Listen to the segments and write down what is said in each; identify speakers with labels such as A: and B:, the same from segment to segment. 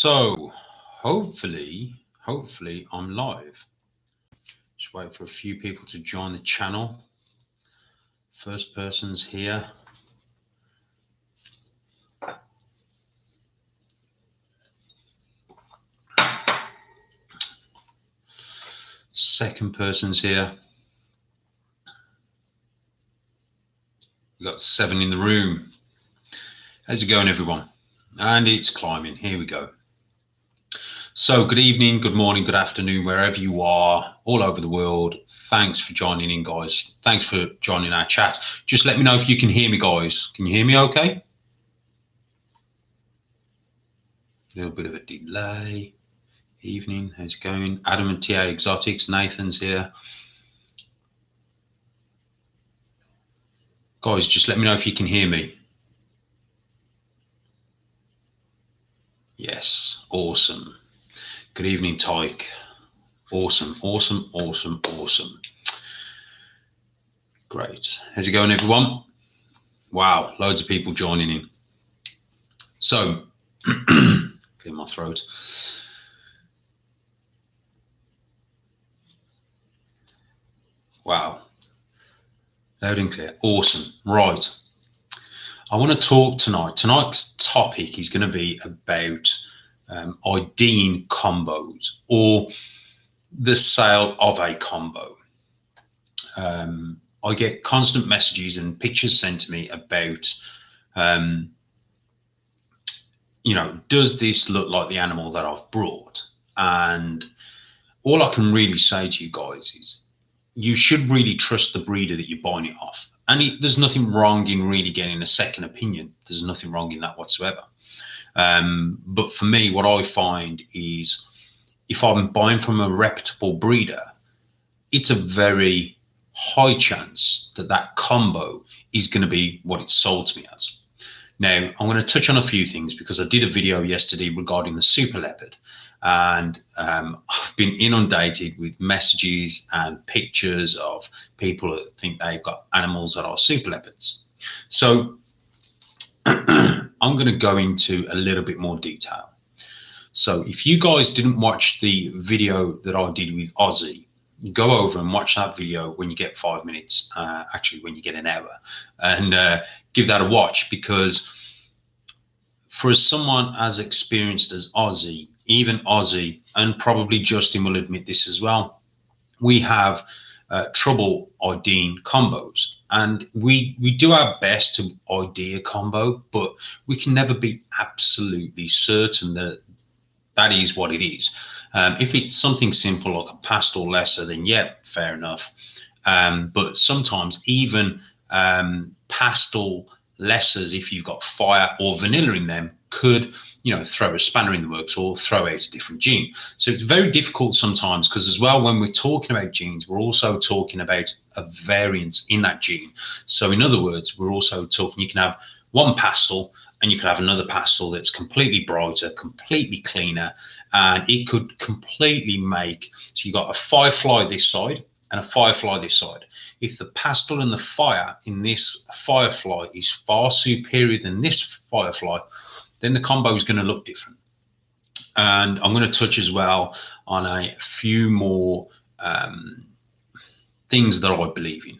A: So hopefully I'm live. Just wait for a few people to join the channel. First person's here. Second person's here. We've got 7 in the room. How's it going, everyone? And it's climbing. Here we go. So good evening, good morning, good afternoon, wherever you are, all over the world. Thanks for joining in, guys. Thanks for joining our chat. Just let me know if you can hear me, guys. Can you hear me okay? A little bit of a delay. Evening, how's it going? Adam and TA Exotics, Nathan's here. Guys, just let me know if you can hear me. Yes, awesome. Good evening, Tyke. Awesome. Great. How's it going, everyone? Wow, loads of people joining in. So, clear my throat. Wow. Loud and clear. Awesome. Right. I want to talk tonight. Tonight's topic is going to be about IDing combos or the sale of a combo. I get constant messages and pictures sent to me about, does this look like the animal that I've brought? And all I can really say to you guys is you should really trust the breeder that you're buying it off. And there's nothing wrong in really getting a second opinion. There's nothing wrong in that whatsoever. But for me, what I find is if I'm buying from a reputable breeder, it's a very high chance that that combo is going to be what it's sold to me as. Now, I'm going to touch on a few things because I did a video yesterday regarding the super leopard, and I've been inundated with messages and pictures of people that think they've got animals that are super leopards. So I'm going to go into a little bit more detail. So if you guys didn't watch the video that I did with Ozzy, go over and watch that video when you get 5 minutes, actually when you get an hour, and give that a watch, because for someone as experienced as Ozzy, even Ozzy, and probably Justin will admit this as well, we have trouble IDing combos, and we do our best to ID a combo, but we can never be absolutely certain that that is what it is. If it's something simple like a pastel lesser, then yeah, fair enough. But sometimes even pastel lessers, if you've got fire or vanilla in them, could throw a spanner in the works or throw out a different gene. So it's very difficult sometimes, because as well, when we're talking about genes, we're also talking about a variance in that gene. So in other words, we're also talking, you can have one pastel and you can have another pastel that's completely brighter, completely cleaner, and it could completely make, so you got a firefly this side and a firefly this side. If the pastel and the fire in this firefly is far superior than this firefly, then the combo is going to look different. And I'm going to touch as well on a few more things that I believe in.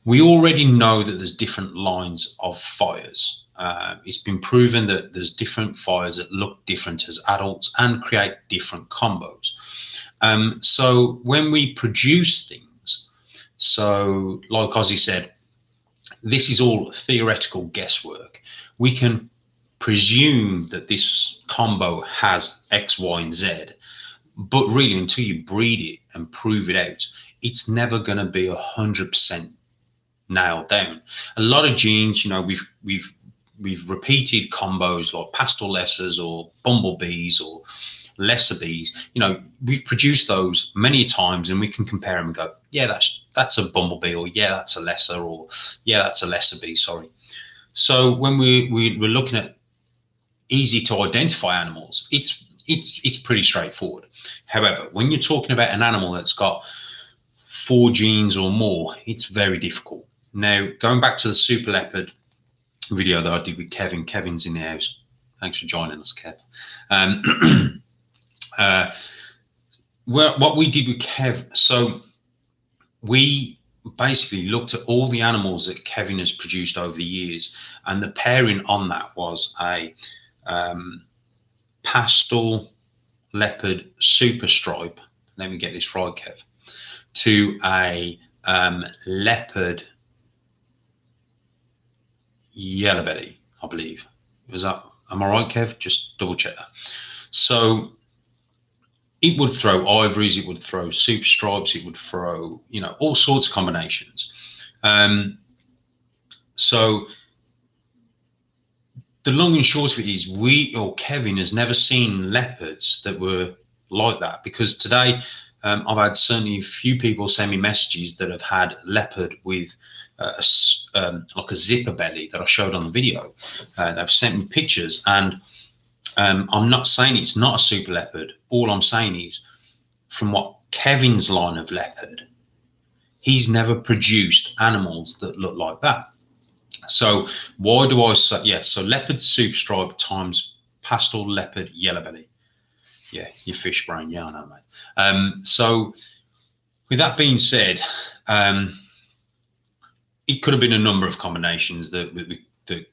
A: We already know that there's different lines of fires. It's been proven that there's different fires that look different as adults and create different combos. So when we produce things, so like Ozzy said, this is all theoretical guesswork. We can presume that this combo has X, Y, and Z, but really until you breed it and prove it out, it's never going to be 100% nailed down. A lot of genes, we've repeated combos like pastel lessers or bumblebees or lesser bees. We've produced those many times, and we can compare them and go, yeah, that's a bumblebee, or yeah, that's a lesser, or yeah, that's a lesser bee. Sorry. So when we're looking at easy to identify animals, it's pretty straightforward. However, when you're talking about an animal that's got 4 genes or more, it's very difficult. Now, going back to the super leopard video that I did with Kevin, Kevin's in the house. Thanks for joining us, Kev. Uh, what we did with Kev, so we basically looked at all the animals that Kevin has produced over the years, and the pairing on that was a pastel leopard super stripe. Let me get this right, Kev. To a leopard yellow belly, I believe. Was that? Am I right, Kev? Just double check that. So it would throw ivories, it would throw super stripes, it would throw, all sorts of combinations. So the long and short of it is Kevin has never seen leopards that were like that, because today I've had certainly a few people send me messages that have had leopard with like a zipper belly that I showed on the video. They've sent me pictures, and I'm not saying it's not a super leopard. All I'm saying is, from what Kevin's line of leopard, he's never produced animals that look like that. So why do I say, so leopard super stripe times pastel leopard yellow belly. Yeah, your fish brain. Yeah, I know, mate. So with that being said, it could have been a number of combinations that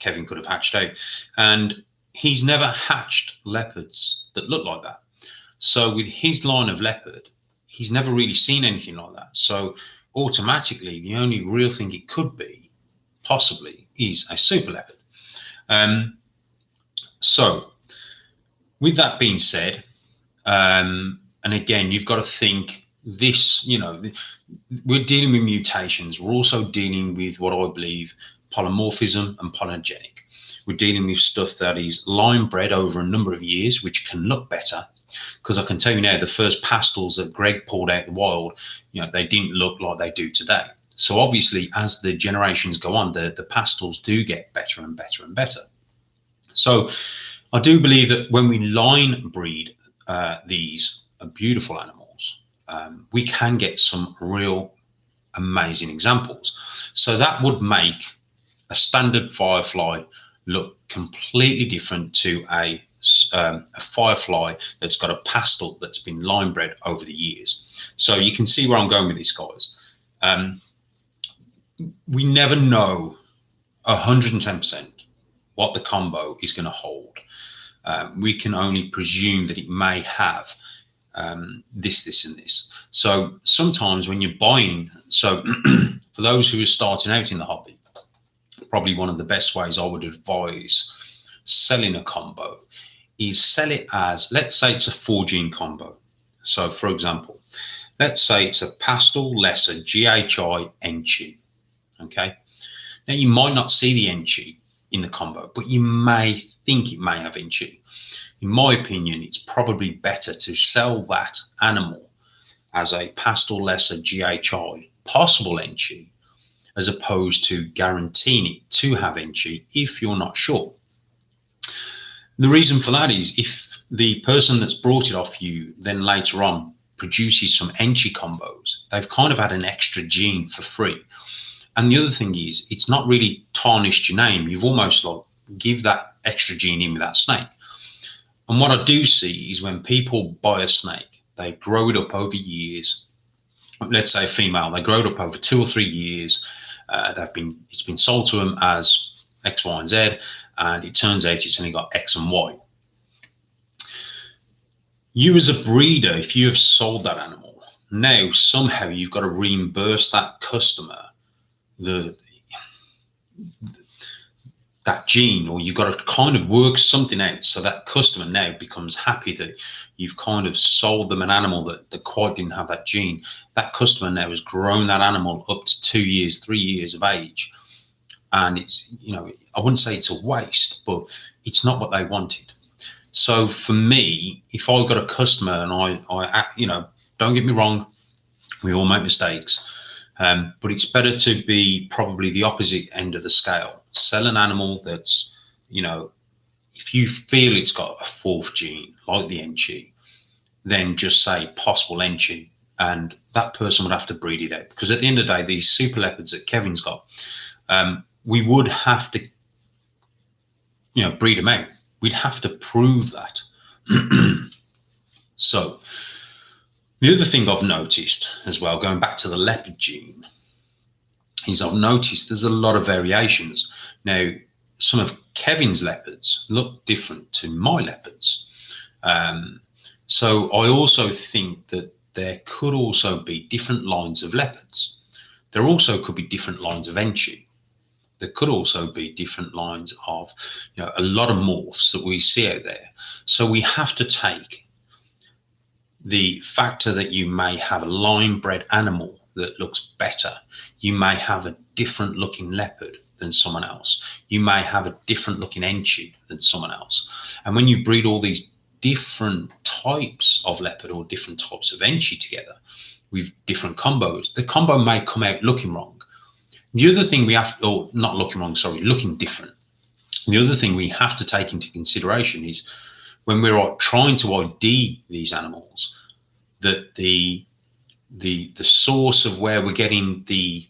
A: Kevin could have hatched out. And he's never hatched leopards that look like that. So with his line of leopard, he's never really seen anything like that. So automatically, the only real thing it could be, possibly, is a super leopard. So with that being said, and again, you've got to think this, we're dealing with mutations. We're also dealing with what I believe polymorphism and polygenic. We're dealing with stuff that is line bred over a number of years, which can look better. Because I can tell you now, the first pastels that Greg pulled out the wild, they didn't look like they do today. So obviously, as the generations go on, the pastels do get better and better and better. So I do believe that when we line breed these beautiful animals, we can get some real amazing examples. So that would make a standard firefly look completely different to a firefly that's got a pastel that's been line bred over the years. So you can see where I'm going with this, guys. We never know 110% what the combo is going to hold. We can only presume that it may have this, and this. So sometimes when you're buying, so for those who are starting out in the hobby, probably one of the best ways I would advise selling a combo is sell it as, let's say it's a 4-gene combo. So for example, let's say it's a pastel lesser GHI Enchi. Okay. Now you might not see the Enchi in the combo, but you may think it may have Enchi. In my opinion, it's probably better to sell that animal as a pastel lesser GHI, possible Enchi, as opposed to guaranteeing it to have Enchi if you're not sure. The reason for that is if the person that's brought it off you then later on produces some Enchi combos, they've kind of had an extra gene for free. And the other thing is, it's not really tarnished your name. You've almost like give that extra gene in with that snake. And what I do see is when people buy a snake, they grow it up over years. Let's say a female, they grow it up over 2 or 3 years. It's been sold to them as X, Y, and Z, and it turns out it's only got X and Y. You as a breeder, if you have sold that animal, now somehow you've got to reimburse that customer that gene, or you've got to kind of work something out so that customer now becomes happy that you've kind of sold them an animal that quite didn't have that gene. That customer now has grown that animal up to 2 years, 3 years of age. And it's, I wouldn't say it's a waste, but it's not what they wanted. So for me, if I got a customer and I don't get me wrong, we all make mistakes. But it's better to be probably the opposite end of the scale. Sell an animal that's, if you feel it's got a 4th gene, like the Enchi, then just say possible Enchi, and that person would have to breed it out. Because at the end of the day, these super leopards that Kevin's got, we would have to, breed them out. we'd have to prove that. So the other thing I've noticed as well, going back to the leopard gene, is I've noticed there's a lot of variations. Now, some of Kevin's leopards look different to my leopards. So I also think that there could also be different lines of leopards. There also could be different lines of Enchi. There could also be different lines of, a lot of morphs that we see out there. So we have to take the factor that you may have a line-bred animal that looks better. You may have a different looking leopard than someone else. You may have a different looking Enchi than someone else. And when you breed all these different types of leopard or different types of Enchi together with different combos, the combo may come out looking wrong. The other thing we have, or not looking wrong, sorry, looking different. The other thing we have to take into consideration is when we're trying to ID these animals, that the source of where we're getting the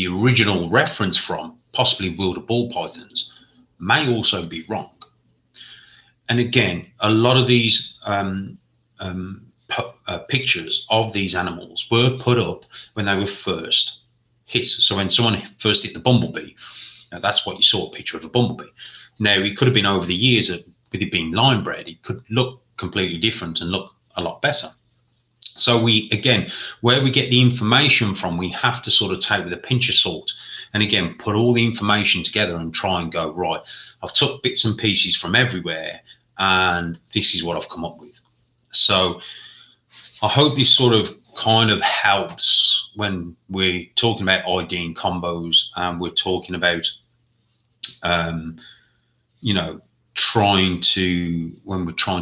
A: original reference from, possibly wilder ball pythons, may also be wrong. And again, a lot of these pictures of these animals were put up when they were first hit. So when someone first hit the bumblebee, that's what you saw, a picture of a bumblebee. Now, it could have been over the years, with it being line bred, it could look completely different and look a lot better. So we, again, where we get the information from, we have to sort of take with a pinch of salt and, again, put all the information together and try and go, right, I've took bits and pieces from everywhere and this is what I've come up with. So I hope this sort of kind of helps when we're talking about IDing combos and we're talking about, when we're trying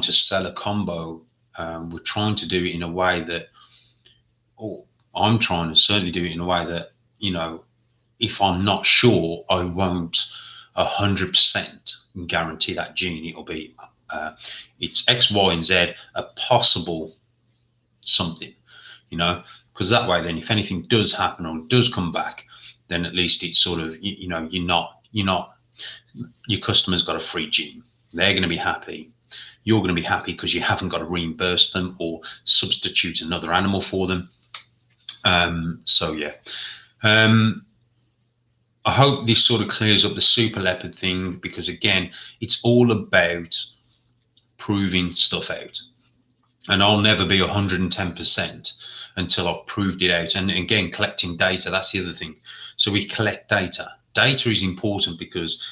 A: to sell a combo, we're trying to do it in a way that, I'm trying to certainly do it in a way that, if I'm not sure, I won't 100% guarantee that gene. It'll be, it's X, Y, and Z, a possible something, because that way, then if anything does happen or does come back, then at least it's sort of, you're not, your customer's got a free gene. They're going to be happy. You're going to be happy because you haven't got to reimburse them or substitute another animal for them. I hope this sort of clears up the super leopard thing, because again, it's all about proving stuff out. And I'll never be 110% until I've proved it out. And again, collecting data, that's the other thing. So we collect data. Data is important because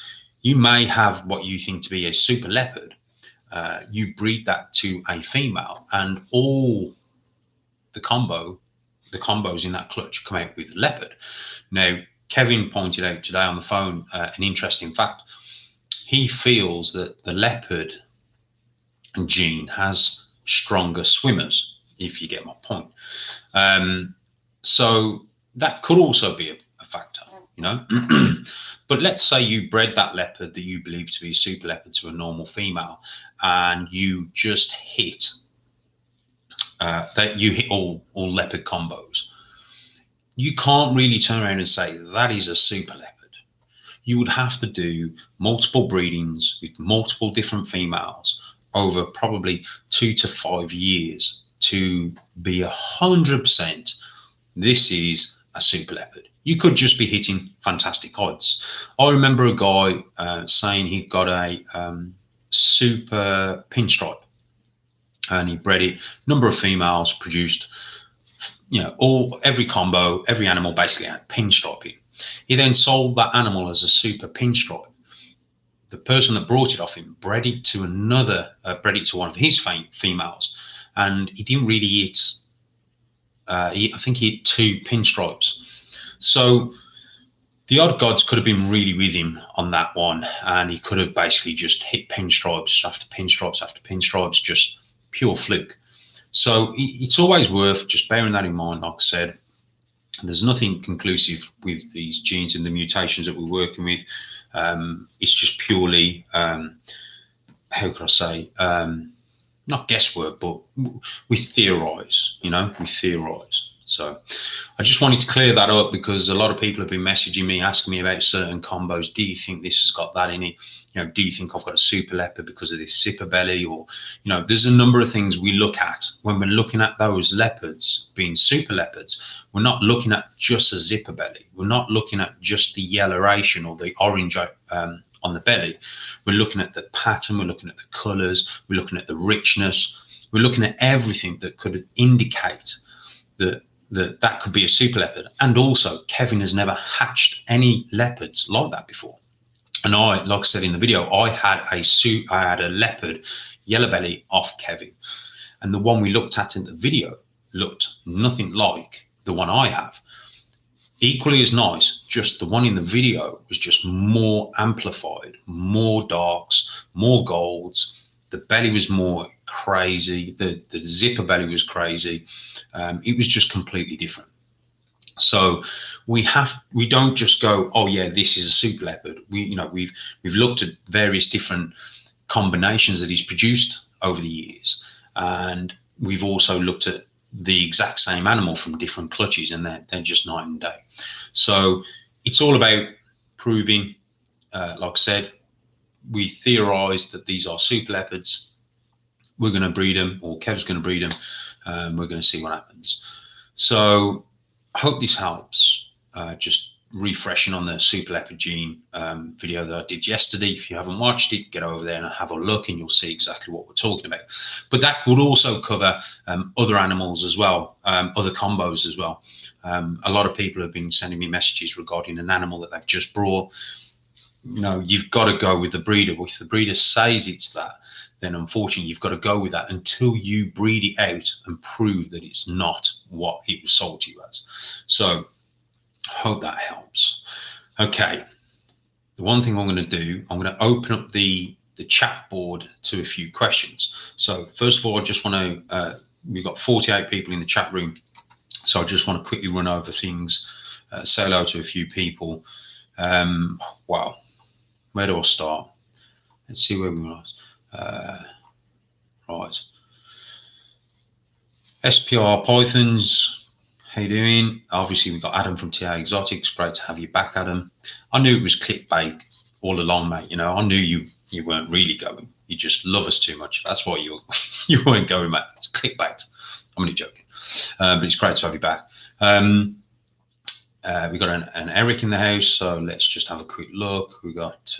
A: you may have what you think to be a super leopard. You breed that to a female, and all the combos in that clutch come out with leopard. Now, Kevin pointed out today on the phone an interesting fact. He feels that the leopard gene has stronger swimmers, if you get my point. So that could also be a factor, But let's say you bred that leopard that you believe to be a super leopard to a normal female, and you just hit all leopard combos. You can't really turn around and say that is a super leopard. You would have to do multiple breedings with multiple different females over probably 2 to 5 years to be 100% this is a super leopard. You could just be hitting fantastic odds. I remember a guy saying he got a super pinstripe, and he bred it. Number of females produced, every combo, every animal basically had pinstriping. He then sold that animal as a super pinstripe. The person that brought it off him bred it to one of his females, and he didn't really hit. I think he hit 2 pinstripes. So the odd gods could have been really with him on that one, and he could have basically just hit pinstripes after pinstripes after pinstripes, just pure fluke. So it's always worth just bearing that in mind. Like I said, there's nothing conclusive with these genes and the mutations that we're working with. It's just purely, how could I say, not guesswork, but we theorize, we theorize. So I just wanted to clear that up, because a lot of people have been messaging me, asking me about certain combos. Do you think this has got that in it? You know, do you think I've got a super leopard because of this zipper belly? Or, you know, there's a number of things we look at when we're looking at those leopards being super leopards. We're not looking at just a zipper belly. We're not looking at just the yellowration or the orange on the belly. We're looking at the pattern. We're looking at the colors. We're looking at the richness. We're looking at everything that could indicate that could be a super leopard. And also, Kevin has never hatched any leopards like that before. And I, like I said in the video, I had a leopard yellow belly off Kevin, and the one we looked at in the video looked nothing like the one I have. Equally as nice, just the one in the video was just more amplified, more darks, more golds. The belly was more crazy. The zipper belly was crazy. It was just completely different. So we don't just go, oh yeah, this is a super leopard. We've looked at various different combinations that he's produced over the years, and we've also looked at the exact same animal from different clutches, and they're just night and day. So it's all about proving. Like I said, we theorised that these are super leopards. We're going to breed them, or Kev's going to breed them. We're going to see what happens. So I hope this helps. Just refreshing on the super leopard gene video that I did yesterday. If you haven't watched it, get over there and have a look, and you'll see exactly what we're talking about. But that would also cover other animals as well, other combos as well. A lot of people have been sending me messages regarding an animal that they've just brought. You know, you've got to go with the breeder. If the breeder says it's that, then unfortunately you've got to go with that until you breed it out and prove that it's not what it was sold to you as. So I hope that helps. Okay, the one thing I'm going to do, I'm going to open up the chat board to a few questions. So first of all, I just want to, we've got 48 people in the chat room, so I just want to quickly run over things, say hello to a few people. Wow, where do I start? Let's see where we are. Right. SPR Pythons, how you doing? Obviously, we've got Adam from TA Exotics. Great to have you back, Adam. I knew it was clickbait all along, mate. You know, I knew you weren't really going. You just love us too much. That's why you weren't going, mate. It's clickbait. I'm only joking. But it's great to have you back. We got an Eric in the house, so let's just have a quick look. We got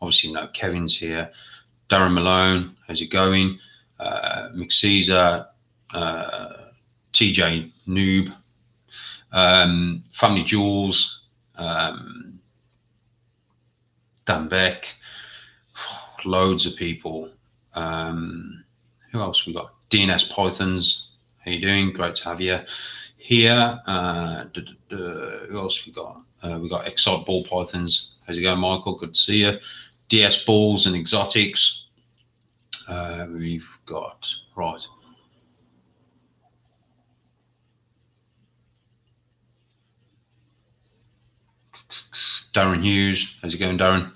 A: obviously Kevin's here. Darren Malone, how's it going? Mick Caesar, TJ Noob, Family Jewels, Dan Beck, loads of people. Who else we got? DNS Pythons, how you doing? Great to have you here. Who else we got? We got Excite Ball Pythons. How's it going, Michael? Good to see you. DS Balls and Exotics. We've got, right. Darren Hughes. How's it going, Darren?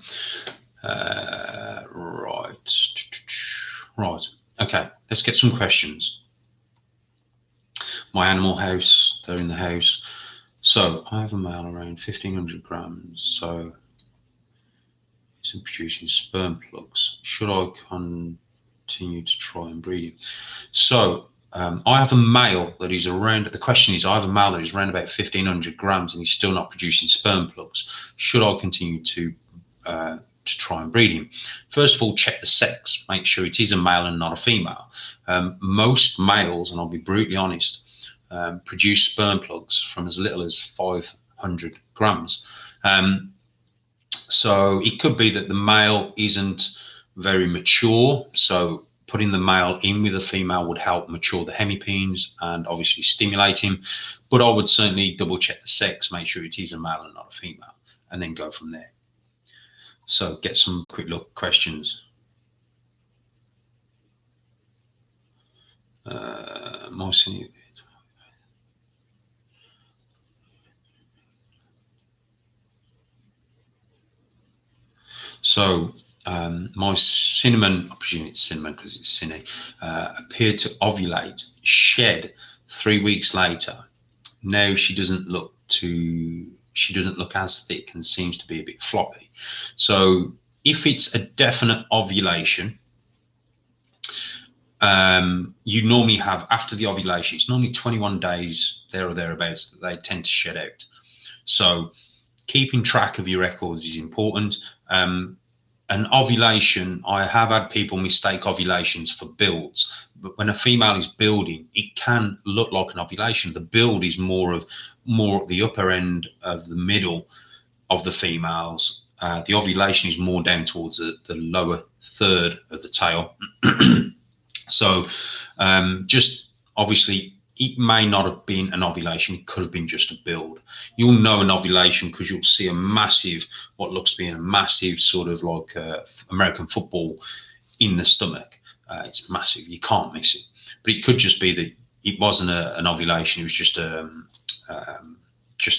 A: Right. Okay, let's get some questions. My animal house, they're in the house. So I have a male around 1,500 grams. So it's producing sperm plugs. Should I continue to try and breed him? So I have a male that is around, the question is, I have a male that is around about 1,500 grams and he's still not producing sperm plugs. Should I continue to try and breed him? First of all, check the sex. Make sure it is a male and not a female. Most males, and I'll be brutally honest, produce sperm plugs from as little as 500 grams. So it could be that the male isn't very mature. So putting the male in with a female would help mature the hemipenes and obviously stimulate him. But I would certainly double check the sex, make sure it is a male and not a female, and then go from there. So get some quick look questions. My senior. So my cinnamon, I presume it's cinnamon because it's cinny, appeared to ovulate, shed 3 weeks later, now she doesn't look as thick and seems to be a bit floppy. So if it's a definite ovulation, you normally have, after the ovulation, it's normally 21 days there or thereabouts that they tend to shed out. So keeping track of your records is important. An ovulation, I have had people mistake ovulations for builds, but when a female is building, it can look like an ovulation. The build is more at the upper end of the middle of the females. The ovulation is more down towards the lower third of the tail. So just obviously, it may not have been an ovulation. It could have been just a build. You'll know an ovulation because you'll see what looks to be a massive sort of like American football in the stomach. It's massive. You can't miss it. But it could just be that it wasn't an ovulation. It was just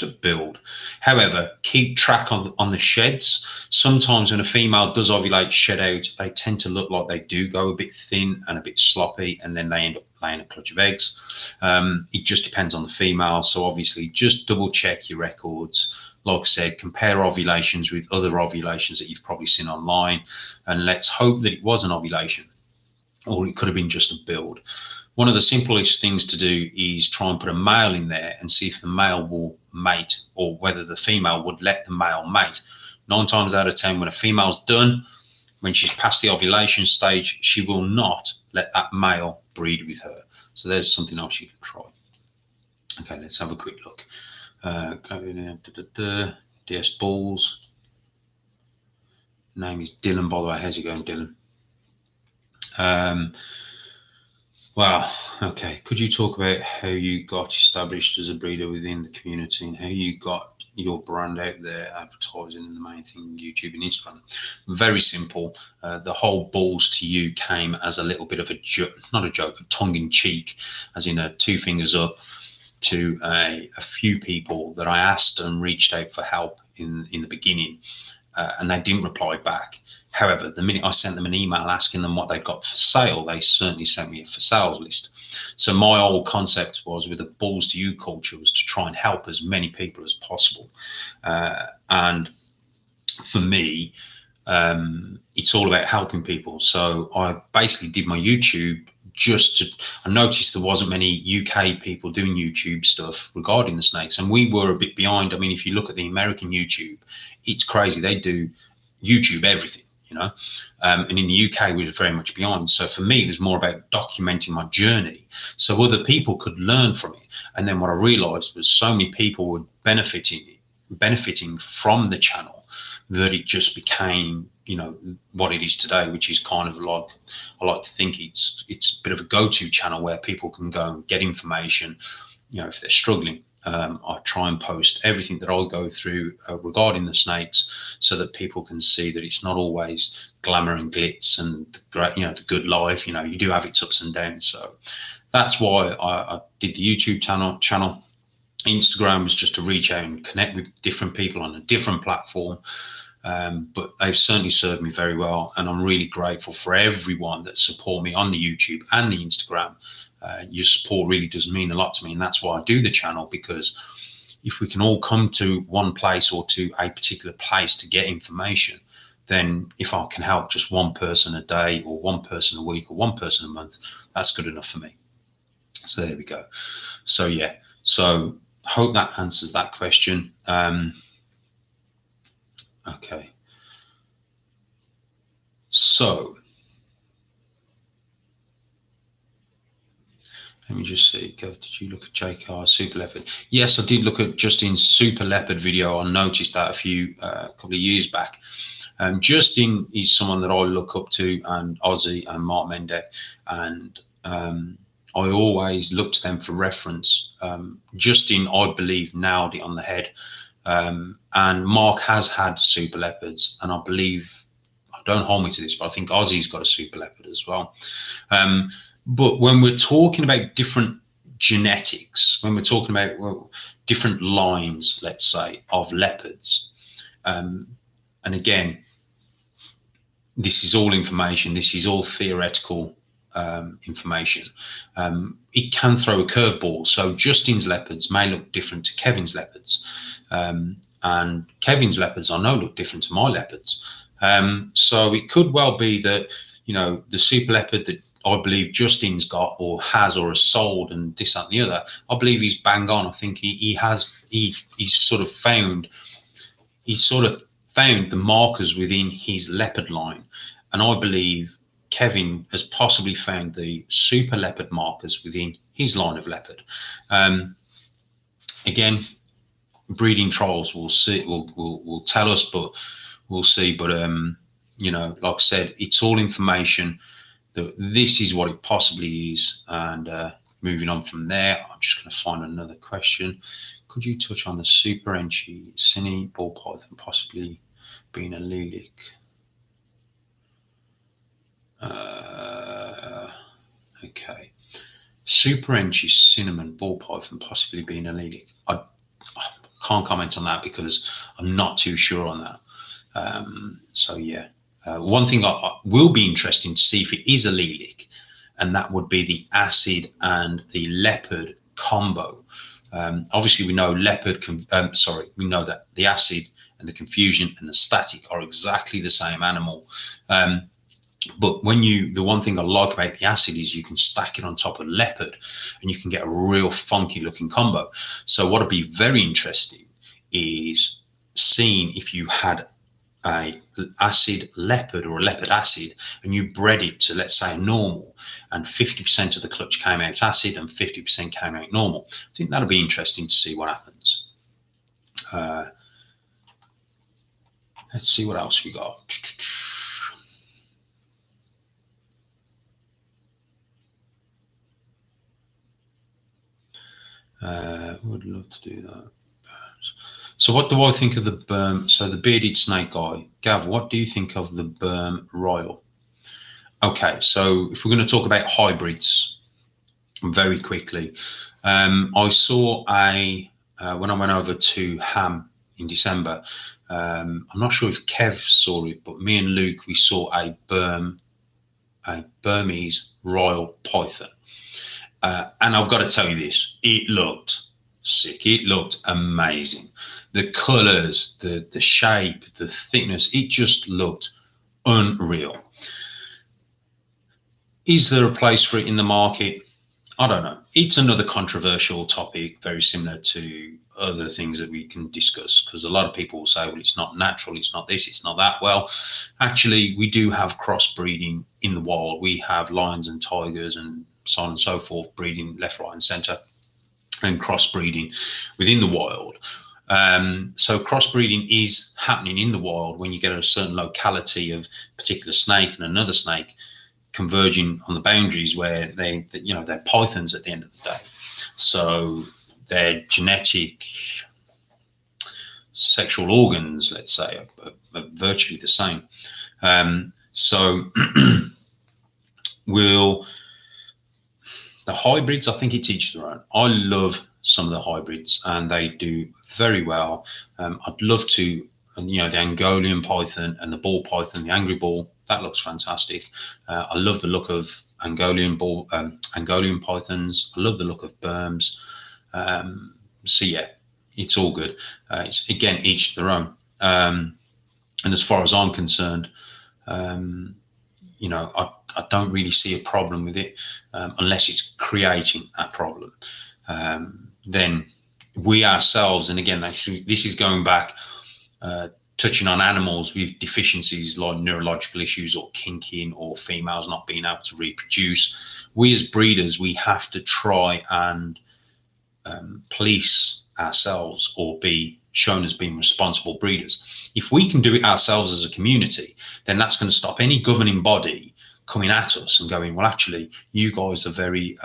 A: a build. However, keep track on the sheds. Sometimes when a female does ovulate, shed out, they tend to look like they do go a bit thin and a bit sloppy, and then they end up laying a clutch of eggs. It just depends on the female. So obviously, just double check your records. Like I said, compare ovulations with other ovulations that you've probably seen online, and let's hope that it was an ovulation, or it could have been just a build. One of the simplest things to do is try and put a male in there and see if the male will mate, or whether the female would let the male mate. 9 times out of 10, when a female's done, when she's past the ovulation stage, she will not let that male breed with her. So there's something else you can try. Okay, let's have a quick look. DS Balls. Name is Dylan, by the way. How's it going, Dylan? Wow. Okay. Could you talk about how you got established as a breeder within the community and how you got your brand out there advertising and the main thing, YouTube and Instagram? Very simple. The whole balls to you came as a little bit of not a joke, a tongue in cheek, as in a 2 fingers up to a few people that I asked and reached out for help in the beginning. And they didn't reply back. However, the minute I sent them an email asking them what they'd got for sale, they certainly sent me a for sales list. So my whole concept was, with the balls to you culture, was to try and help as many people as possible. And for me, it's all about helping people. So I basically did my YouTube I noticed there wasn't many UK people doing YouTube stuff regarding the snakes, and we were a bit behind. I mean, if you look at the American YouTube, it's crazy. They do YouTube everything, and in the UK we were very much behind. So for me, it was more about documenting my journey so other people could learn from it. And then what I realized was so many people were benefiting from the channel that it just became what it is today, which is kind of like, I like to think it's a bit of a go-to channel where people can go and get information. If they're struggling, I try and post everything that I go through regarding the snakes, so that people can see that it's not always glamour and glitz and the good life. You do have its ups and downs. So that's why I did the YouTube channel. Instagram was just to reach out and connect with different people on a different platform. But they've certainly served me very well, and I'm really grateful for everyone that support me on the YouTube and the Instagram. Your support really does mean a lot to me, and that's why I do the channel, because if we can all come to one place or to a particular place to get information, then if I can help just one person a day or one person a week or one person a month, that's good enough for me. So there we go. So yeah, so hope that answers that question. Okay, so let me just see. Did you look at JKR Super Leopard? Yes, I did look at Justin's Super Leopard video. I noticed that a couple of years back. Justin is someone that I look up to, and Ozzy and Mark Mendek, and I always look to them for reference. Justin, I believe, nailed it on the head. And Mark has had Super Leopards, and I believe, don't hold me to this, but I think Ozzy's got a Super Leopard as well. But when we're talking about different genetics, when we're talking about different lines, let's say, of leopards, and again, this is all information, this is all theoretical information. It can throw a curveball. So Justin's leopards may look different to Kevin's leopards, and Kevin's leopards I know look different to my leopards. So it could well be that, you know, the super leopard that I believe Justin's got or has sold and this, that, and the other, I believe he's bang on. I think he's sort of found the markers within his leopard line, and I believe Kevin has possibly found the super leopard markers within his line of leopard. Again, breeding trials will tell us, but we'll see. But you know, like I said, it's all information. That this is what it possibly is, and moving on from there, I'm just going to find another question. Could you touch on the super Enchi Cine ball python possibly being a lilac? Okay, super Enchi cinnamon ball python possibly being a lilac. I can't comment on that because I'm not too sure on that. So yeah, one thing I will be interesting to see if it is a lilac, and that would be the acid and the leopard combo. Obviously, we know we know that the acid and the confusion and the static are exactly the same animal. But the one thing I like about the acid is you can stack it on top of leopard and you can get a real funky looking combo. So what would be very interesting is seeing if you had a acid leopard or a leopard acid and you bred it to, let's say, a normal, and 50% of the clutch came out acid and 50% came out normal. I think that'll be interesting to see what happens. Let's see what else we got. Would love to do that. So what do I think of the Burm? So the bearded snake guy, Gav, what do you think of the Burm Royal? Okay, so if we're going to talk about hybrids very quickly, I saw when I went over to Ham in December, I'm not sure if Kev saw it, but me and Luke, we saw a Burmese Royal Python. And I've got to tell you this, it looked sick. It looked amazing. The colors, the shape, the thickness, it just looked unreal. Is there a place for it in the market? I don't know. It's another controversial topic, very similar to other things that we can discuss, because a lot of people will say, well, it's not natural, it's not this, it's not that. Well, actually, we do have crossbreeding in the wild. We have lions and tigers and so on and so forth, breeding left, right, and center, and crossbreeding within the wild. So crossbreeding is happening in the wild when you get a certain locality of a particular snake and another snake converging on the boundaries where they're pythons at the end of the day. So their genetic sexual organs, let's say, are virtually the same. So the hybrids, I think it's each their own. I love some of the hybrids and they do very well. I'd love to, the Angolian python and the ball python, the angry ball, that looks fantastic. I love the look of Angolian pythons. I love the look of Burms. So yeah, it's all good. It's again, each to their own. And as far as I'm concerned, I don't really see a problem with it unless it's creating a problem. Then we ourselves, and again, this is going back, touching on animals with deficiencies like neurological issues or kinking or females not being able to reproduce. We as breeders, we have to try and police ourselves or be shown as being responsible breeders. If we can do it ourselves as a community, then that's going to stop any governing body coming at us and going, well, actually, you guys are very,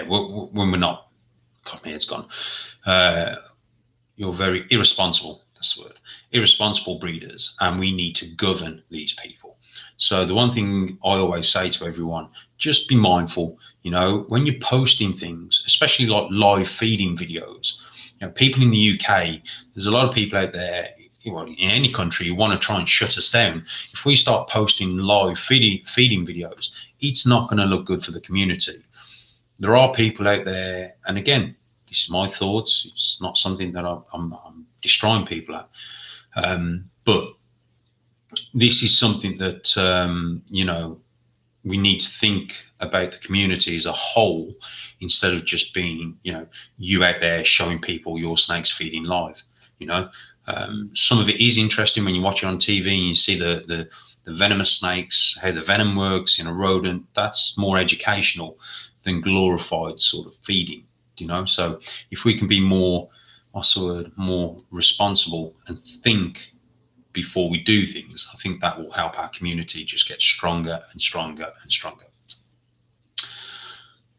A: when we're not, God, my head's gone. You're very irresponsible, that's the word, irresponsible breeders, and we need to govern these people. So the one thing I always say to everyone, just be mindful, when you're posting things, especially like live feeding videos, people in the UK, there's a lot of people out there, well, in any country, you want to try and shut us down. If we start posting live feeding videos, it's not going to look good for the community. There are people out there, and again, this is my thoughts. It's not something that I'm destroying people at, but this is something that we need to think about the community as a whole, instead of just being you out there showing people your snakes feeding live. Some of it is interesting when you watch it on TV and you see the venomous snakes, how the venom works in a rodent. That's more educational than glorified sort of feeding. So if we can be more, more responsible and think before we do things, I think that will help our community just get stronger and stronger and stronger.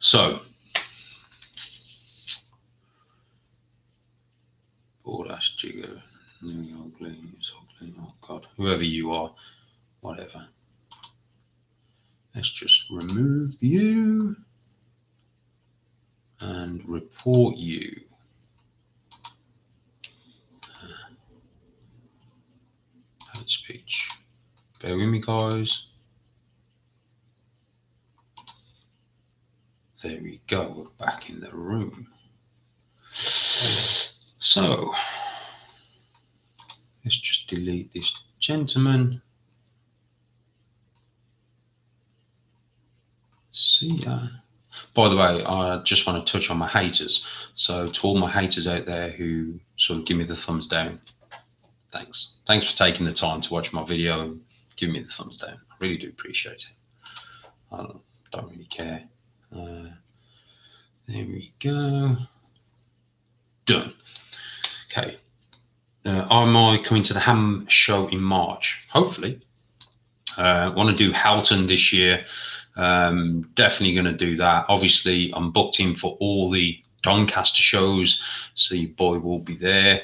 A: So, Bordash Jigger, oh God, whoever you are, whatever. Let's just remove you and report you. Hate speech. Bear with me, guys. There we go. We're back in the room. So let's just delete this gentleman. See ya. By the way, I just want to touch on my haters. So to all my haters out there who sort of give me the thumbs down, thanks. Thanks for taking the time to watch my video and give me the thumbs down. I really do appreciate it. I don't really care. There we go. Done. Okay. Am I coming to the ham show in March? Hopefully. I want to do Halton this year. Definitely going to do that. Obviously, I'm booked in for all the Doncaster shows, so your boy will be there.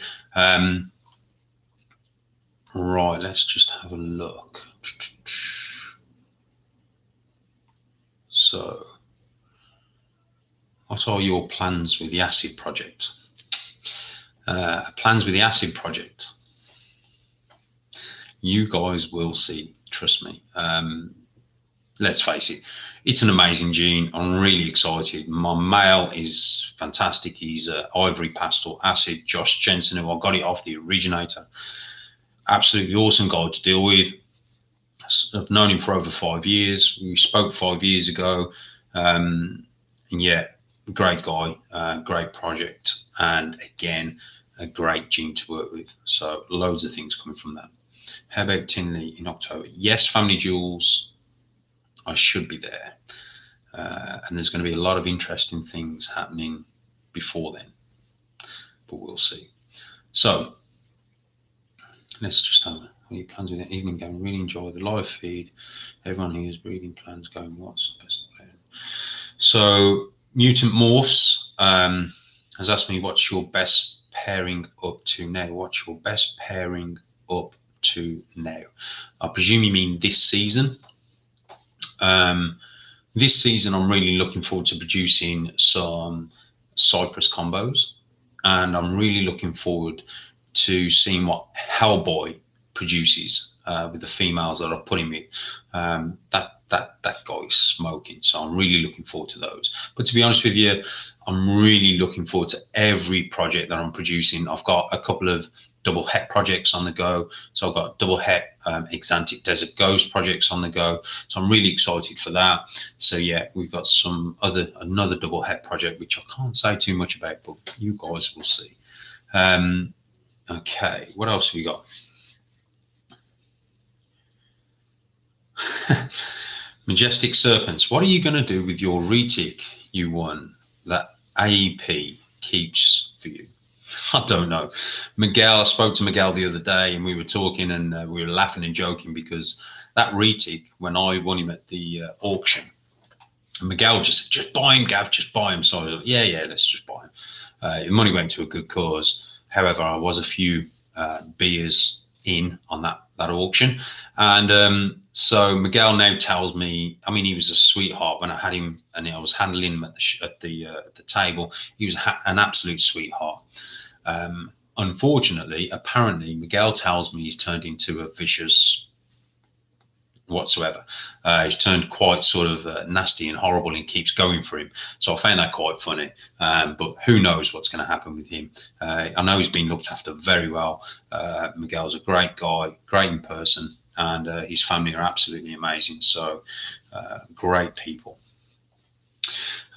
A: Right, let's just have a look. So, what are your plans with the acid project? Plans with the acid project. You guys will see, trust me. Let's face it, it's an amazing gene. I'm really excited. My male is fantastic. He's Ivory Pastel Acid, Josh Jensen, who I got it off the originator. Absolutely awesome guy to deal with. I've known him for over 5 years. We spoke 5 years ago. And yeah, great guy, great project. And again, a great gene to work with. So loads of things coming from that. How about Tinley in October? Yes, Family Jewels. I should be there. And there's going to be a lot of interesting things happening before then. But we'll see. So let's just have your plans with the evening game. Really enjoy the live feed. Everyone who has breeding plans going, what's the best plan? So Mutant Morphs has asked me, what's your best pairing up to now? What's your best pairing up to now? I presume you mean this season. This season, I'm really looking forward to producing some Cypress combos, and I'm really looking forward to seeing what Hellboy produces with the females that I put him with. That guy is smoking, so I'm really looking forward to those. But to be honest with you, I'm really looking forward to every project that I'm producing. I've got a couple of double het projects on the go. So I've got double het Exantic Desert Ghost projects on the go. So I'm really excited for that. So yeah, we've got another double het project, which I can't say too much about, but you guys will see. Okay, what else have we got? Majestic Serpents, what are you going to do with your retic you won that AEP keeps for you? I don't know. Miguel, I spoke to Miguel the other day and we were talking and we were laughing and joking because that retic, when I won him at the auction, Miguel just said, just buy him, Gav, just buy him. So I was like, yeah, let's just buy him. Money went to a good cause. However, I was a few beers in on that auction. And so Miguel now tells me, I mean, he was a sweetheart when I had him and I was handling him at the table. He was an absolute sweetheart. unfortunately, apparently, Miguel tells me he's turned into a vicious whatsoever. He's turned quite sort of nasty and horrible, and keeps going for him. So I found that quite funny. But who knows what's going to happen with him? I know he's been looked after very well. Miguel's a great guy, great in person, and his family are absolutely amazing. So great people.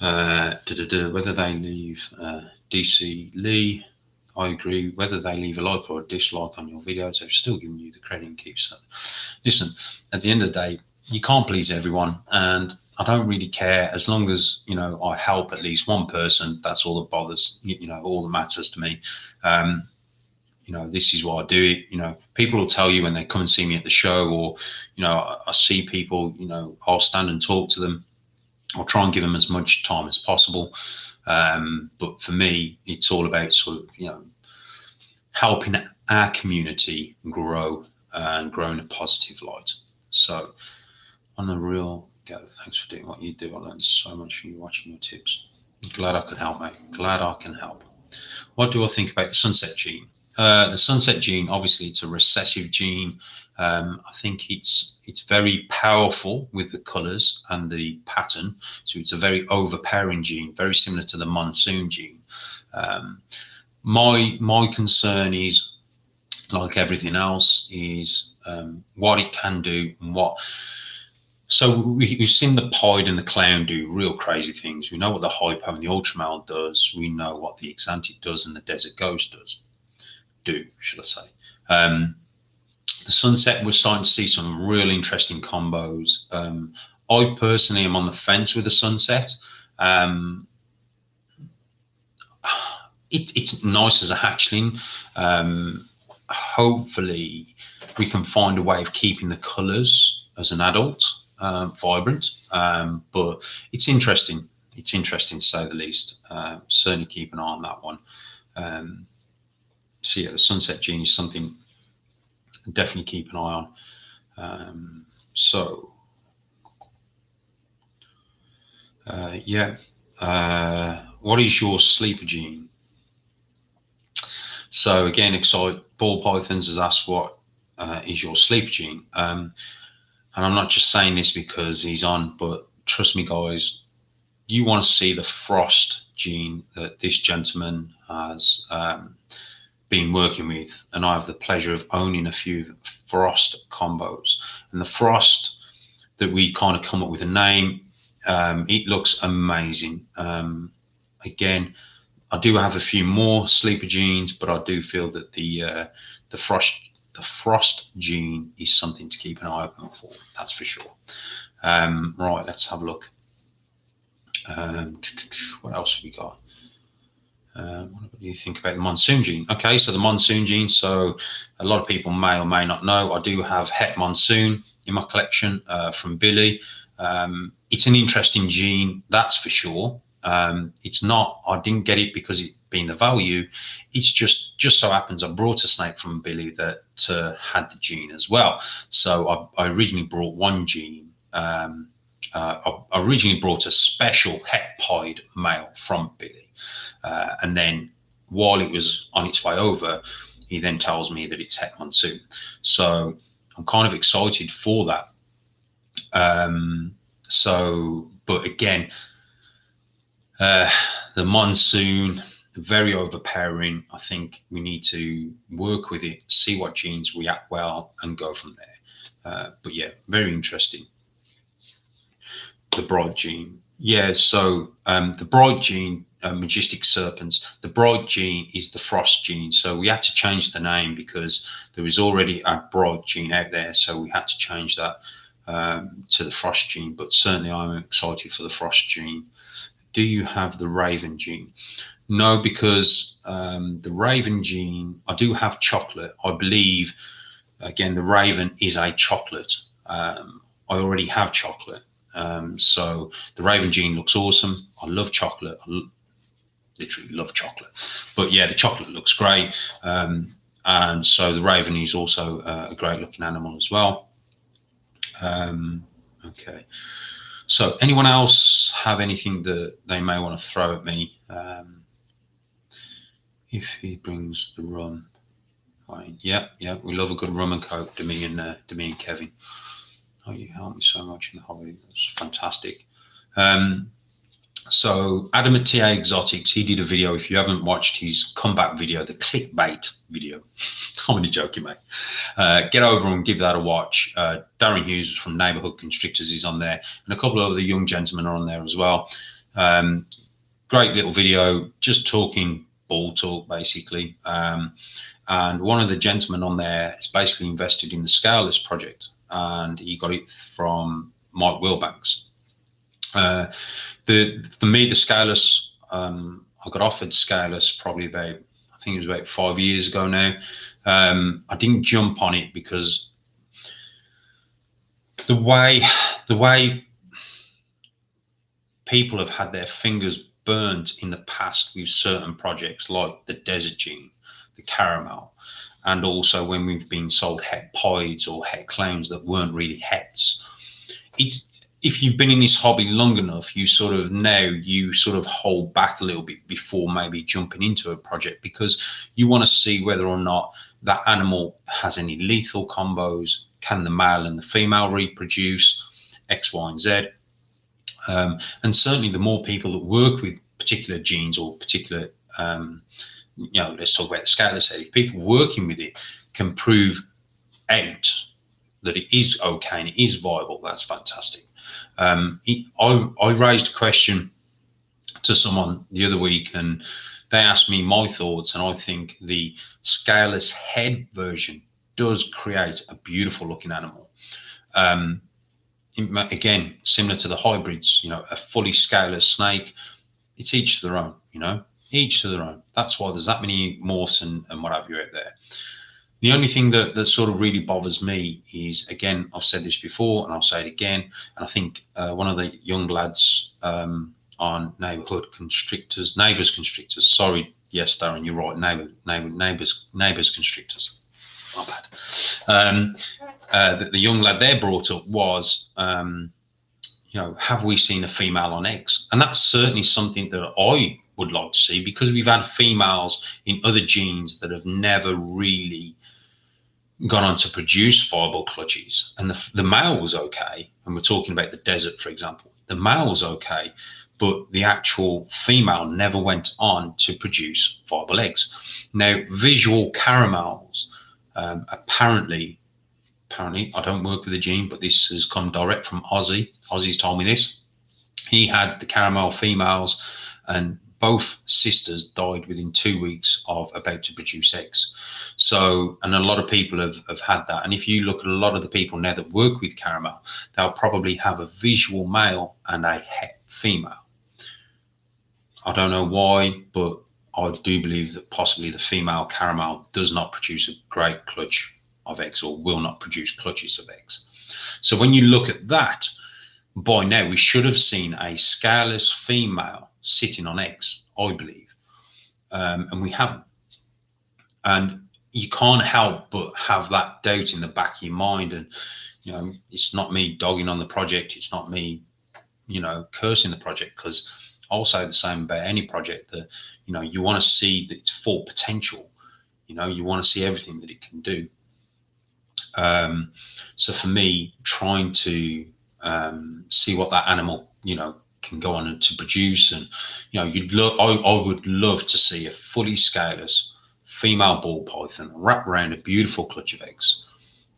A: Whether they leave DC Lee, I agree. Whether they leave a like or a dislike on your videos, they're still giving you the credit and keeps. Listen, at the end of the day, you can't please everyone, and I don't really care as long as I help at least one person. That's all that bothers. All that matters to me. This is why I do it. People will tell you when they come and see me at the show, or I see people. I'll stand and talk to them. I'll try and give them as much time as possible. But for me, it's all about sort of, helping our community grow and grow in a positive light. So on the real, Gavin, thanks for doing what you do. I learned so much from you watching your tips. I'm glad I could help, mate. Glad I can help. What do I think about the sunset gene? The sunset gene, obviously, it's a recessive gene. I think it's very powerful with the colours and the pattern. So it's a very overpowering gene, very similar to the monsoon gene. My concern is, like everything else, is what it can do and what. So we've seen the pied and the clown do real crazy things. We know what the hypo and the ultramale does. We know what the exantic does and the desert ghost do, should I say. The sunset, we're starting to see some real interesting combos. I personally am on the fence with the sunset. It's nice as a hatchling. Hopefully we can find a way of keeping the colours as an adult vibrant, but it's interesting. It's interesting to say the least. Certainly keep an eye on that one. So yeah, the sunset gene is something definitely keep an eye on. What is your sleeper gene? So again, Excite Ball Pythons has asked what is your sleeper gene, and I'm not just saying this because he's on, but trust me, guys, you want to see the frost gene that this gentleman has been working with, and I have the pleasure of owning a few frost combos. And the frost that we kind of come up with a name, it looks amazing. Again, I do have a few more sleeper genes, but I do feel that the frost gene is something to keep an eye open for. That's for sure. Right, let's have a look. What else have we got? What do you think about the monsoon gene? Okay, so the monsoon gene. So a lot of people may or may not know, I do have Het Monsoon in my collection from Billy. It's an interesting gene, that's for sure. It's not, I didn't get it because it being the value. It's just so happens I brought a snake from Billy that had the gene as well. So I originally brought one gene. I originally brought a special het pied male from Billy. And then while it was on its way over, he then tells me that it's Het Monsoon. So I'm kind of excited for that. But again, the monsoon, very overpowering. I think we need to work with it, see what genes react well, and go from there. But yeah, very interesting. The bright gene. Yeah, so the bright gene, Majestic Serpents, the bright gene is the frost gene. So we had to change the name because there was already a bright gene out there. So we had to change that to the frost gene. But certainly I'm excited for the frost gene. Do you have the raven gene? No, because the raven gene, I do have chocolate. I believe, again, the raven is a chocolate. I already have chocolate. So the raven gene looks awesome. I love chocolate. I literally love chocolate. But yeah, the chocolate looks great. And so the raven is also a great looking animal as well. Okay. So anyone else have anything that they may want to throw at me? if he brings the rum. Right. Yeah, we love a good rum and coke, to me and Kevin. Oh, you helped me so much in the hobby. That's fantastic. So Adam at TA Exotics, he did a video. If you haven't watched his comeback video, the clickbait video, I'm only joking, mate. Get over and give that a watch. Darren Hughes from Neighbourhood Constrictors is on there, and a couple of other young gentlemen are on there as well. Great little video, just talking ball talk, basically. And one of the gentlemen on there is basically invested in the Scaleless project, and he got it from Mike Wilbanks. For me, the Scaleless, I got offered Scaleless probably about, I think it was about 5 years ago now. I didn't jump on it because the way people have had their fingers burnt in the past with certain projects like the Desert Gene, the Caramel, and also when we've been sold het pies or het clowns that weren't really hets. If you've been in this hobby long enough, you sort of hold back a little bit before maybe jumping into a project, because you want to see whether or not that animal has any lethal combos. Can the male and the female reproduce X, Y, and Z? And certainly the more people that work with particular genes or particular, let's talk about the Scaleless head. If people working with it can prove out that it is okay and it is viable, that's fantastic. I raised a question to someone the other week, and they asked me my thoughts, and I think the Scaleless head version does create a beautiful looking animal. Again, similar to the hybrids, a fully scaleless snake, it's each to their own, each to their own. That's why there's that many morphs and what have you out there. The only thing that sort of really bothers me is, again, I've said this before and I'll say it again, and I think one of the young lads on Neighbours Constrictors, sorry, yes, Darren, you're right, Neighbours Constrictors, my bad. The young lad there brought up was, have we seen a female on eggs? And that's certainly something that I would like to see, because we've had females in other genes that have never really gone on to produce viable clutches, and the male was okay. And we're talking about the Desert, for example. The male was okay, but the actual female never went on to produce viable eggs. Now, visual caramels, apparently, I don't work with the gene, but this has come direct from Ozzy. Ozzy's told me this. He had the caramel females, and both sisters died within 2 weeks of about to produce eggs. So, and a lot of people have had that. And if you look at a lot of the people now that work with caramel, they'll probably have a visual male and a het female. I don't know why, but I do believe that possibly the female caramel does not produce a great clutch of eggs, or will not produce clutches of eggs. So when you look at that, by now we should have seen a scaleless female sitting on eggs, I believe, and we haven't. And you can't help but have that doubt in the back of your mind. And it's not me dogging on the project, it's not me cursing the project, because I'll say the same about any project, that you want to see its full potential. You want to see everything that it can do. So for me, trying to see what that animal can go on to produce, and I would love to see a fully scaleless female ball python wrap around a beautiful clutch of eggs.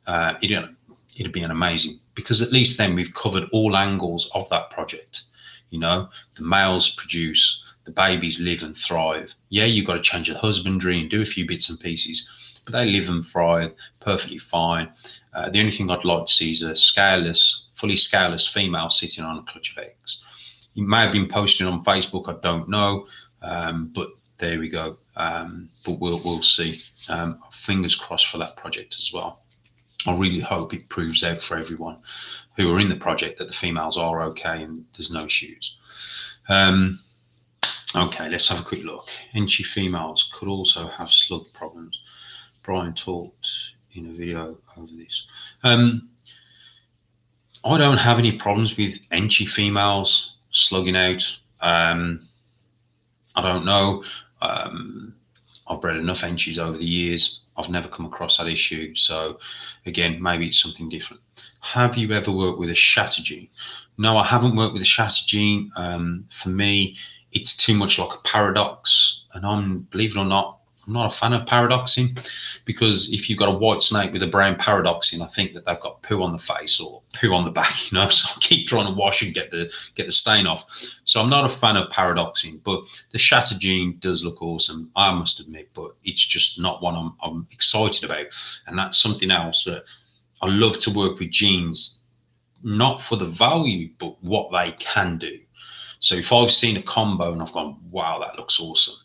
A: It'd be an amazing, because at least then we've covered all angles of that project. The males produce, the babies live and thrive. Yeah, you've got to change the husbandry and do a few bits and pieces, but they live and thrive perfectly fine. The only thing I'd like to see is a fully scaleless female sitting on a clutch of eggs. It may have been posted on Facebook, I don't know, but there we go. But we'll see. Fingers crossed for that project as well. I really hope it proves out for everyone who are in the project that the females are okay and there's no issues. Okay, let's have a quick look. Enchi females could also have slug problems. Brian talked in a video over this. I don't have any problems with Enchi females slugging out. I don't know. I've bred enough Enchies over the years. I've never come across that issue. So again, maybe it's something different. Have you ever worked with a shatter gene? No, I haven't worked with a shatter gene. For me, it's too much like a paradox. And believe it or not, I'm not a fan of paradoxing, because if you've got a white snake with a brown paradoxing, I think that they've got poo on the face or poo on the back, you know. So I keep trying to wash and get the stain off. So I'm not a fan of paradoxing, but the shatter gene does look awesome, I must admit, but it's just not one I'm excited about. And that's something else that I love to work with genes, not for the value, but what they can do. So if I've seen a combo and I've gone, wow, that looks awesome,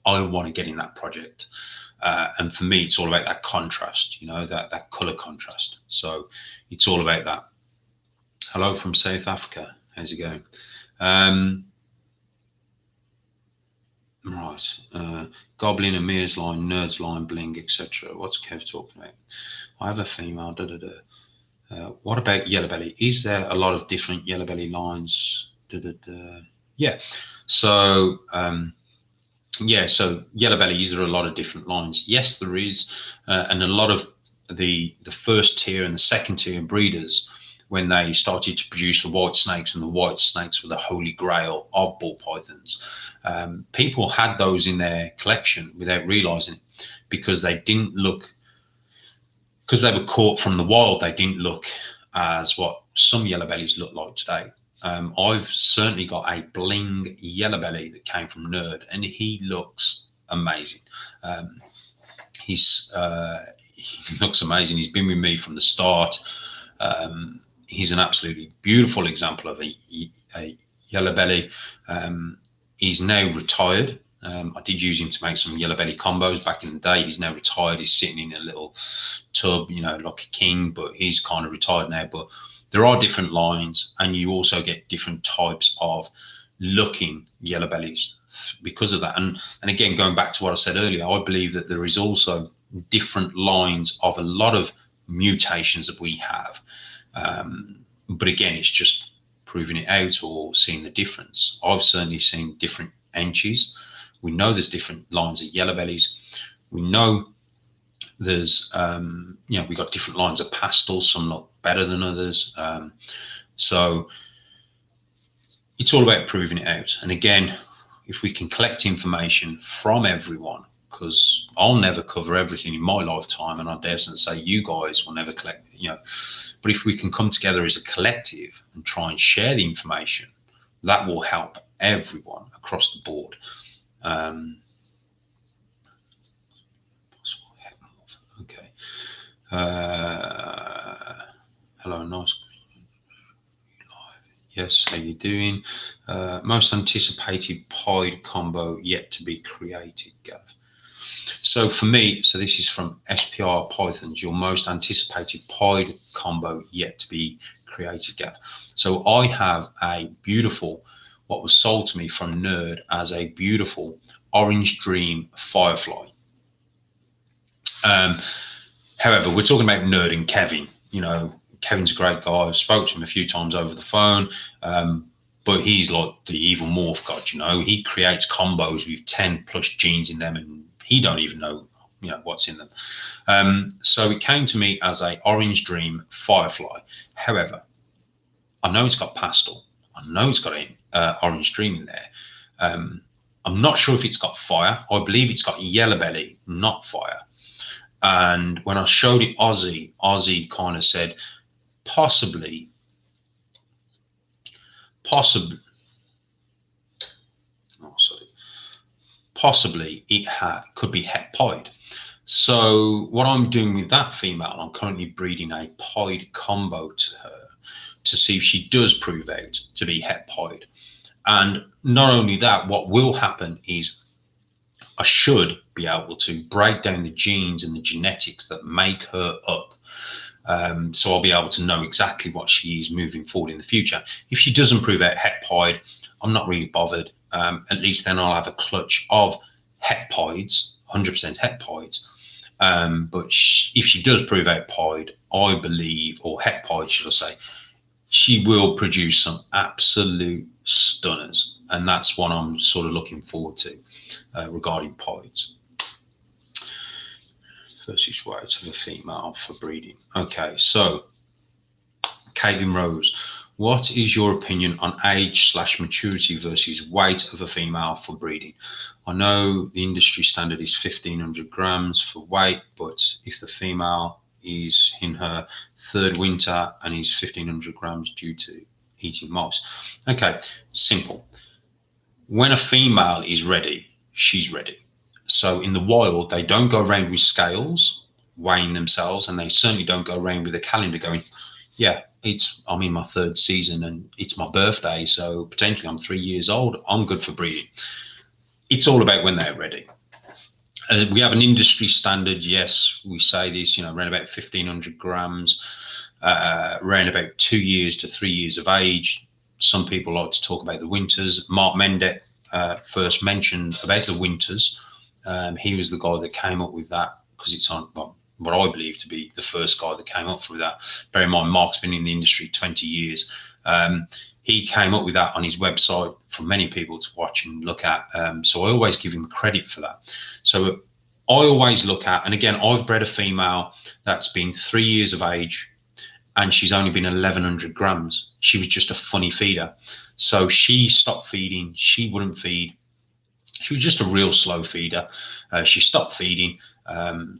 A: I want to get in that project. And for me, it's all about that contrast, you know, that color contrast. So it's all about that. Hello from South Africa. How's it going? Right. Goblin, Amir's line, Nerd's line, Bling, etc. What's Kev talking about? I have a female. What about yellow belly? Is there a lot of different yellow belly lines? Yeah. So so yellow belly, is there a lot of different lines? Yes, there is, and a lot of the first tier and the second tier breeders, when they started to produce the white snakes, and the white snakes were the holy grail of ball pythons, people had those in their collection without realizing it, because they didn't look, because they were caught from the wild, they didn't look as what some yellow bellies look like today. I've certainly got a Bling yellow belly that came from Nerd, and he looks amazing. He looks amazing. He's been with me from the start. He's an absolutely beautiful example of a yellow belly. He's now retired. I did use him to make some yellow belly combos back in the day. He's now retired. He's sitting in a little tub, you know, like a king, but he's kind of retired now. But there are different lines, and you also get different types of looking yellow bellies because of that. And again, going back to what I said earlier, I believe that there is also different lines of a lot of mutations that we have. But again, it's just proving it out or seeing the difference. I've certainly seen different Enchies. We know there's different lines of yellow bellies. We know there's, we've got different lines of pastels, some look better than others. So it's all about proving it out. And again, if we can collect information from everyone, because I'll never cover everything in my lifetime, and I dare say you guys will never collect, but if we can come together as a collective and try and share the information, that will help everyone across the board. Okay. Hello, nice. Yes, how you doing? Most anticipated pied combo yet to be created, Gav. So for me, so this is from SPR Pythons, your most anticipated pied combo yet to be created, Gav. So I have a beautiful, what was sold to me from Nerd as a beautiful Orange Dream Firefly. However, we're talking about Nerd and Kevin. Kevin's a great guy. I've spoke to him a few times over the phone, but he's like the evil morph god. He creates combos with 10 plus genes in them, and he don't even know, what's in them. So it came to me as a Orange Dream Firefly. However, I know it's got pastel. I know it's got an Orange Dream in there. I'm not sure if it's got fire. I believe it's got yellow belly, not fire. And when I showed it Ozzy kind of said, possibly, it could be het pied. So what I'm doing with that female, I'm currently breeding a pied combo to her to see if she does prove out to be het pied. And not only that, what will happen is I should be able to break down the genes and the genetics that make her up. So I'll be able to know exactly what she is moving forward in the future. If she doesn't prove out het pied, I'm not really bothered. At least then I'll have a clutch of het pieds, 100% het pieds. But if she does prove out pied, I believe, or het pied, should I say, she will produce some absolute stunners, and that's what I'm sort of looking forward to regarding pies. Versus weight of a female for breeding. Okay, so Caitlin Rose, what is your opinion on age/maturity versus weight of a female for breeding? I know the industry standard is 1,500 grams for weight, but if the female is in her third winter and is 1,500 grams due to eating moss. Okay, simple. When a female is ready, she's ready. So in the wild, they don't go around with scales weighing themselves, and they certainly don't go around with a calendar going, yeah, I'm in my third season and it's my birthday, so potentially I'm 3 years old. I'm good for breeding. It's all about when they're ready. We have an industry standard. Yes, we say this, around about 1,500 grams, around about 2 years to 3 years of age. Some people like to talk about the winters. Mark Mendet first mentioned about the winters. He was the guy that came up with that, because it's on what I believe to be the first guy that came up with that. Bear in mind, Mark's been in the industry 20 years. He came up with that on his website for many people to watch and look at. So I always give him credit for that. So I always look at, and again, I've bred a female that's been 3 years of age, and she's only been 1,100 grams. She was just a funny feeder. So she stopped feeding. She wouldn't feed. She was just a real slow feeder. She stopped feeding.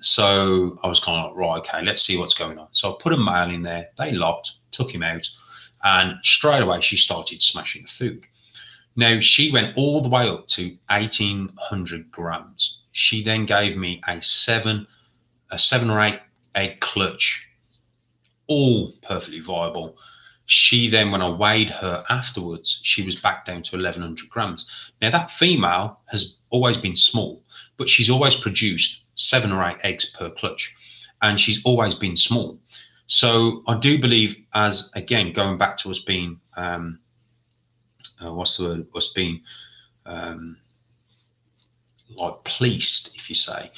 A: So I was kind of like, right, okay, let's see what's going on. So I put a male in there. They locked, took him out, and straight away she started smashing the food. Now, she went all the way up to 1,800 grams. She then gave me a seven or eight egg clutch, all perfectly viable. She then, when I weighed her afterwards, she was back down to 1,100 grams. Now, that female has always been small, but she's always produced 7 or 8 eggs per clutch, and she's always been small. So I do believe, as again, going back to us being, what's the word? Us being like policed, if you say.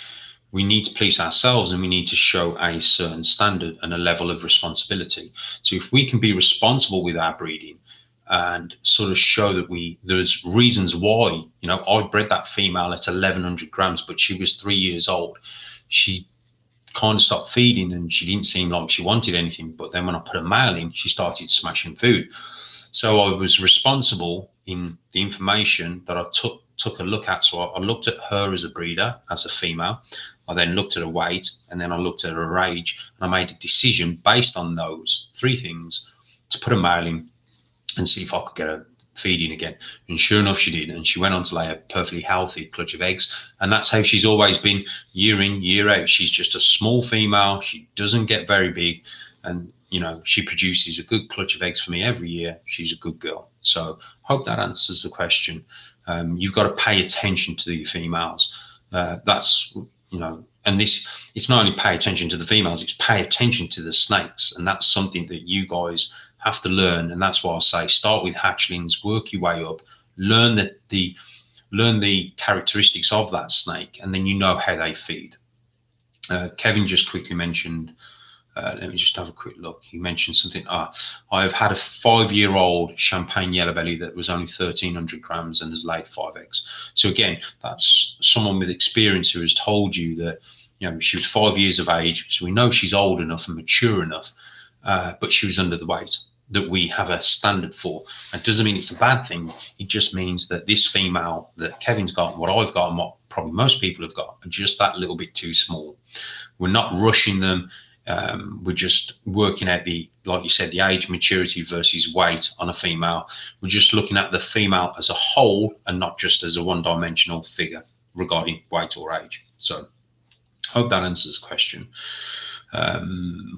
A: We need to police ourselves, and we need to show a certain standard and a level of responsibility. So if we can be responsible with our breeding and sort of show that there's reasons why, I bred that female at 1,100 grams, but she was 3 years old. She kind of stopped feeding and she didn't seem like she wanted anything. But then when I put a male in, she started smashing food. So I was responsible in the information that I took a look at. So I looked at her as a breeder, as a female. I then looked at her weight, and then I looked at her age, and I made a decision based on those 3 things to put a male in and see if I could get her feeding again. And sure enough, she did. And she went on to lay a perfectly healthy clutch of eggs. And that's how she's always been, year in, year out. She's just a small female. She doesn't get very big. And, she produces a good clutch of eggs for me every year. She's a good girl. So hope that answers the question. You've got to pay attention to the females. That's, and it's not only pay attention to the females, it's pay attention to the snakes. And that's something that you guys have to learn. And that's why I say start with hatchlings, work your way up, learn the characteristics of that snake, and then how they feed. Kevin just quickly mentioned, let me just have a quick look. He mentioned something. I've had a 5-year-old champagne yellow belly that was only 1,300 grams and has laid 5 eggs. So again, that's someone with experience who has told you that, she was 5 years of age. So we know she's old enough and mature enough, but she was under the weight that we have a standard for. It doesn't mean it's a bad thing. It just means that this female that Kevin's got, what I've got, and what probably most people have got, are just that little bit too small. We're not rushing them. We're just working out like you said, the age, maturity versus weight on a female. We're just looking at the female as a whole and not just as a one-dimensional figure regarding weight or age. So hope that answers the question.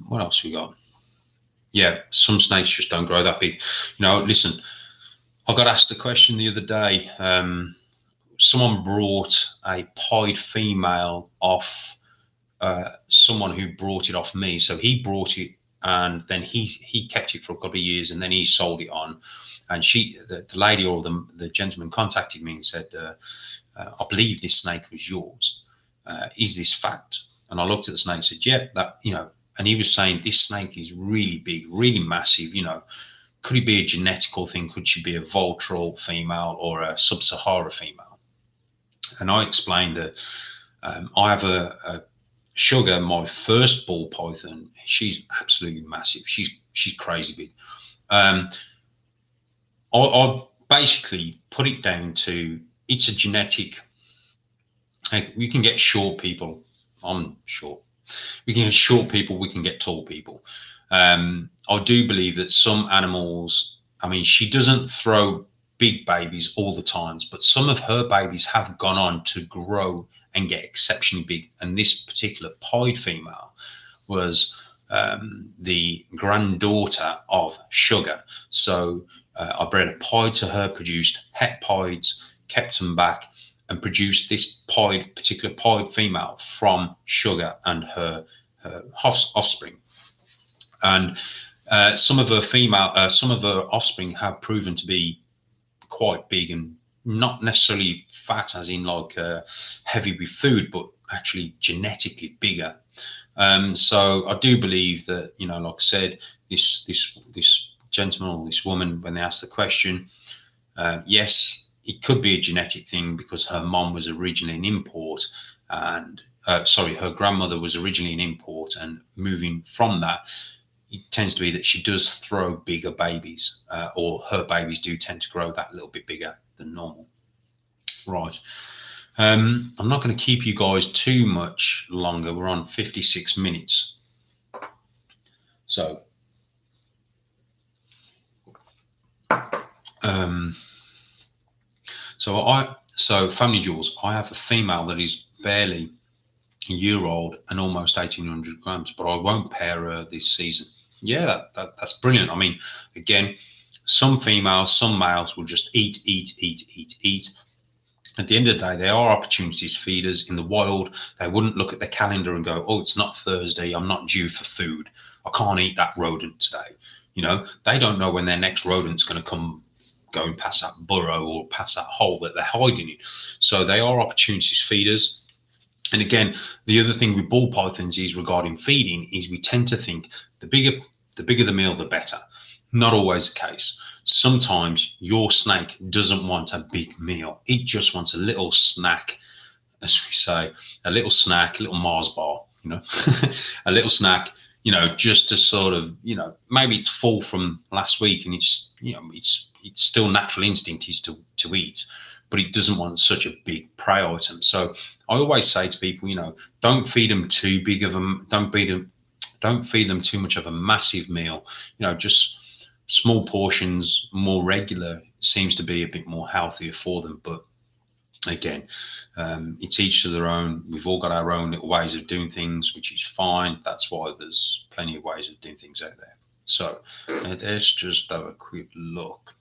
A: What else we got? Yeah, some snakes just don't grow that big. Listen, I got asked a question the other day. Someone brought a pied female off someone who brought it off me. So he brought it, and then he kept it for a couple of years, and then he sold it on. And the lady or the gentleman contacted me and said, I believe this snake was yours. Is this fact? And I looked at the snake and said, yeah, that, and he was saying this snake is really big, really massive, could it be a genetical thing? Could she be a Voltral female or a Sub-Sahara female? And I explained that I have a Sugar, my first ball python. She's absolutely massive. She's crazy big. I basically put it down to it's a genetic. Like, you can get short people. I'm short. We can get short people. We can get tall people. I do believe that some animals. I mean, she doesn't throw big babies all the times, but some of her babies have gone on to grow and get exceptionally big. And this particular pied female was the granddaughter of Sugar. So I bred a pied to her, produced het pieds, kept them back, and produced this particular pied female from Sugar and her offspring. And some of her offspring have proven to be quite big and not necessarily fat, as in like heavy with food, but actually genetically bigger. So I do believe that, like I said, this gentleman or this woman, when they asked the question, yes, it could be a genetic thing because her mom was originally an import, and her grandmother was originally an import, and moving from that, it tends to be that she does throw bigger babies, or her babies do tend to grow that little bit bigger than normal. Right. I'm not going to keep you guys too much longer. We're on 56 minutes. So, so Family Jewels, I have a female that is barely a year old and almost 1,800 grams, but I won't pair her this season. Yeah, that's brilliant. I mean, again, some females, some males will just eat. At the end of the day, they are opportunities feeders. In the wild, they wouldn't look at their calendar and go, oh, it's not Thursday, I'm not due for food, I can't eat that rodent today. They don't know when their next rodent's going to come going past that burrow or past that hole that they're hiding in. So they are opportunities feeders. And again, the other thing with ball pythons is regarding feeding is we tend to think the bigger the meal, the better. Not always the case. Sometimes your snake doesn't want a big meal. It just wants a little snack, as we say, a little snack, a little Mars bar, a little snack, just to sort of, maybe it's full from last week and it's still natural instinct is to eat, but it doesn't want such a big prey item. So I always say to people, don't feed them too big of them. Don't feed them too much of a massive meal. Just small portions, more regular, seems to be a bit more healthier for them. But again, it's each to their own. We've all got our own little ways of doing things, which is fine. That's why there's plenty of ways of doing things out there. So let's just have a quick look.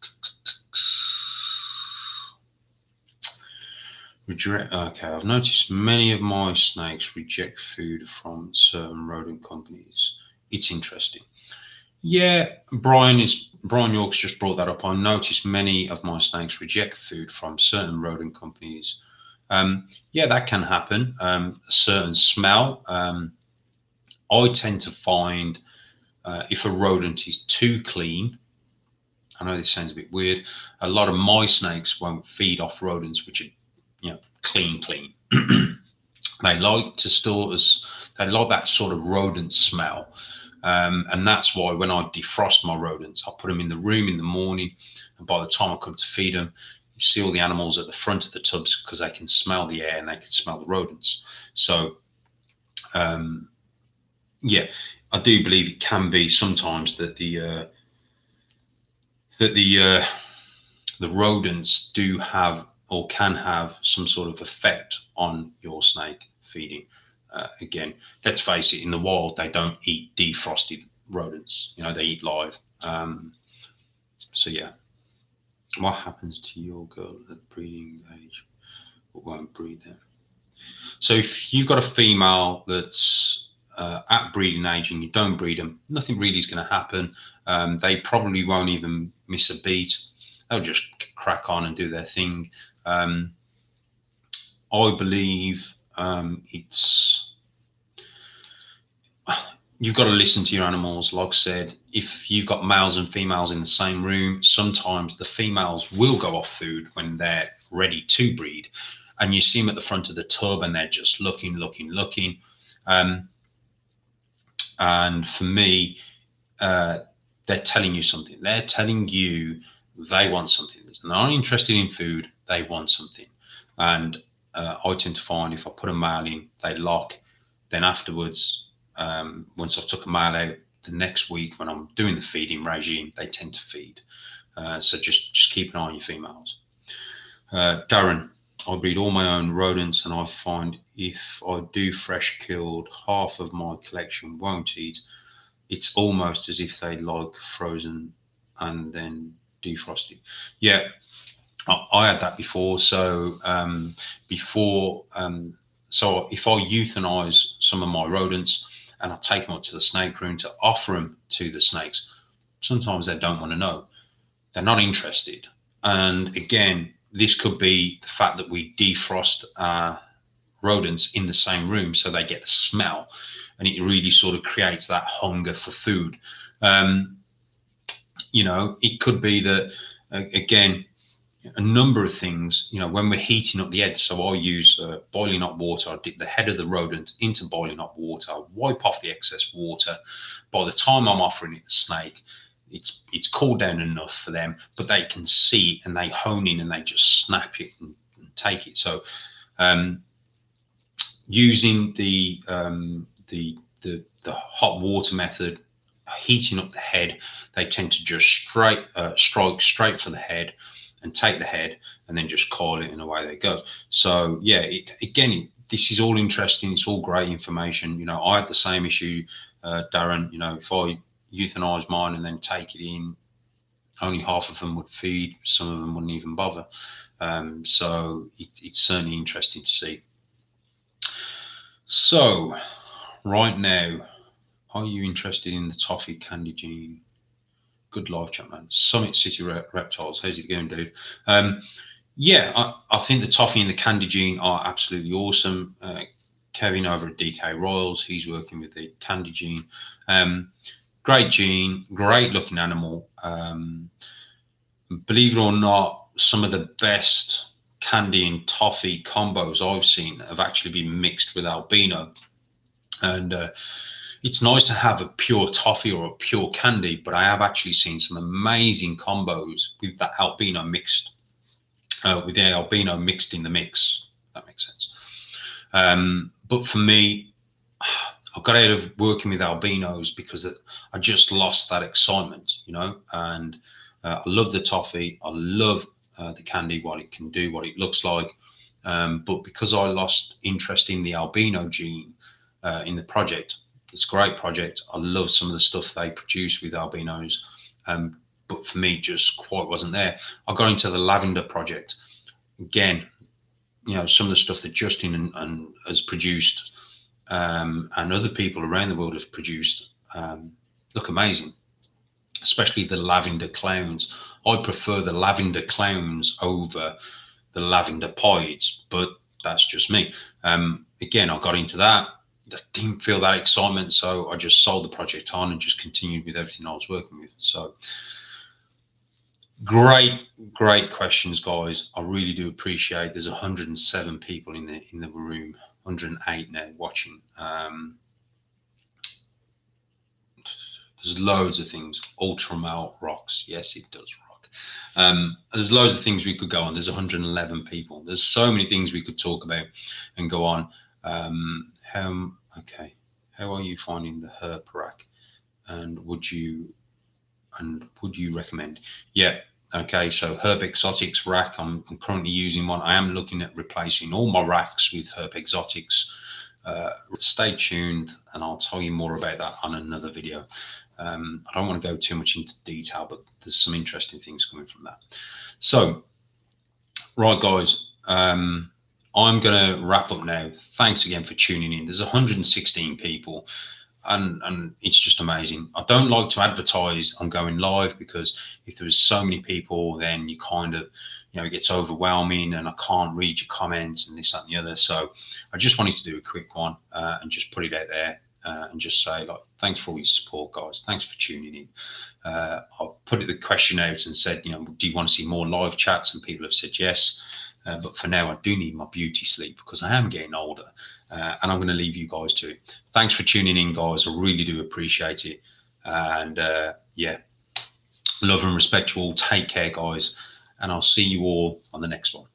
A: Okay, I've noticed many of my snakes reject food from certain rodent companies. It's interesting. Yeah, Brian York's just brought that up. I noticed many of my snakes reject food from certain rodent companies. Yeah, that can happen. A certain smell. I tend to find if a rodent is too clean, I know this sounds a bit weird, a lot of my snakes won't feed off rodents which are clean. They like that sort of rodent smell. And that's why when I defrost my rodents, I put them in the room in the morning, and by the time I come to feed them, you see all the animals at the front of the tubs because they can smell the air and they can smell the rodents. So yeah, I do believe it can be sometimes that the rodents do have or can have some sort of effect on your snake feeding. Again, let's face it, in the wild, they don't eat defrosted rodents. They eat live. So yeah. What happens to your girl at breeding age but won't breed them? So if you've got a female that's at breeding age and you don't breed them, nothing really is going to happen. They probably won't even miss a beat. They'll just crack on and do their thing. I believe it's you've got to listen to your animals. Like I said, if you've got males and females in the same room, sometimes the females will go off food when they're ready to breed, and you see them at the front of the tub and they're just looking. Um, and for me, uh, they're telling you something. They're telling you they want something. They're not interested in food. They want something. And I tend to find if I put a male in, they lock. Then afterwards, once I've took a male out, the next week when I'm doing the feeding regime, they tend to feed. So just keep an eye on your females. Darren, I breed all my own rodents, and I find if I do fresh killed, half of my collection won't eat. It's almost as if they like frozen and then defrosted. Yeah, I had that before. So so if I euthanize some of my rodents and I take them up to the snake room to offer them to the snakes, sometimes they don't want to know. They're not interested. And again, this could be the fact that we defrost rodents in the same room so they get the smell, and it really sort of creates that hunger for food. Um, it could be that, again, a number of things, when we're heating up the edge. So I use boiling hot water. I dip the head of the rodent into boiling hot water, wipe off the excess water. By the time I'm offering it the snake, it's cooled down enough for them, but they can see it and they hone in and they just snap it and take it. So using the hot water method, heating up the head, they tend to just strike straight for the head and take the head and then just coil it and away they go. So yeah, this is all interesting. It's all great information. I had the same issue, Darren. If I euthanize mine and then take it in, only half of them would feed. Some of them wouldn't even bother. So it's certainly interesting to see. So right now, are you interested in the toffee candy gene? Good live chat, man. Summit City Reptiles. How's it going, dude? Yeah, I think the toffee and the candy gene are absolutely awesome. Kevin over at DK Royals, he's working with the candy gene. Great gene, great looking animal. Believe it or not, some of the best candy and toffee combos I've seen have actually been mixed with albino. And it's nice to have a pure toffee or a pure candy, but I have actually seen some amazing combos with that albino mixed, with the albino mixed in the mix. If that makes sense. But for me, I got out of working with albinos because I just lost that excitement, and I love the toffee. I love the candy, what it can do, what it looks like. But because I lost interest in the albino gene in the project, it's a great project. I love some of the stuff they produce with albinos. But for me, just quite wasn't there. I got into the lavender project. Again, some of the stuff that Justin and has produced, and other people around the world have produced, look amazing. Especially the lavender clowns. I prefer the lavender clowns over the lavender pieds, but that's just me. Again, I got into that. I didn't feel that excitement, so I just sold the project on and just continued with everything I was working with. So great questions, guys. I really do appreciate. There's 107 people in the room, 108 now watching. There's loads of things. Ultramel rocks. Yes, it does rock. There's loads of things we could go on. There's 111 people. There's so many things we could talk about and go on. How are you finding the herp rack? And would you recommend? Yeah. Okay. So Herp Exotics rack. I'm currently using one. I am looking at replacing all my racks with Herp Exotics. Stay tuned, and I'll tell you more about that on another video. I don't want to go too much into detail, but there's some interesting things coming from that. So, right, guys, I'm going to wrap up now. Thanks again for tuning in. There's 116 people, and it's just amazing. I don't like to advertise on going live because if there's so many people, then you kind of, it gets overwhelming and I can't read your comments and this, that, and the other. So I just wanted to do a quick one and just put it out there. and just say, like, thanks for all your support, guys. Thanks for tuning in. I've put the question out and said, do you want to see more live chats? And people have said yes. But for now, I do need my beauty sleep because I am getting older. And I'm going to leave you guys to it. Thanks for tuning in, guys. I really do appreciate it. And yeah, love and respect you all. Take care, guys. And I'll see you all on the next one.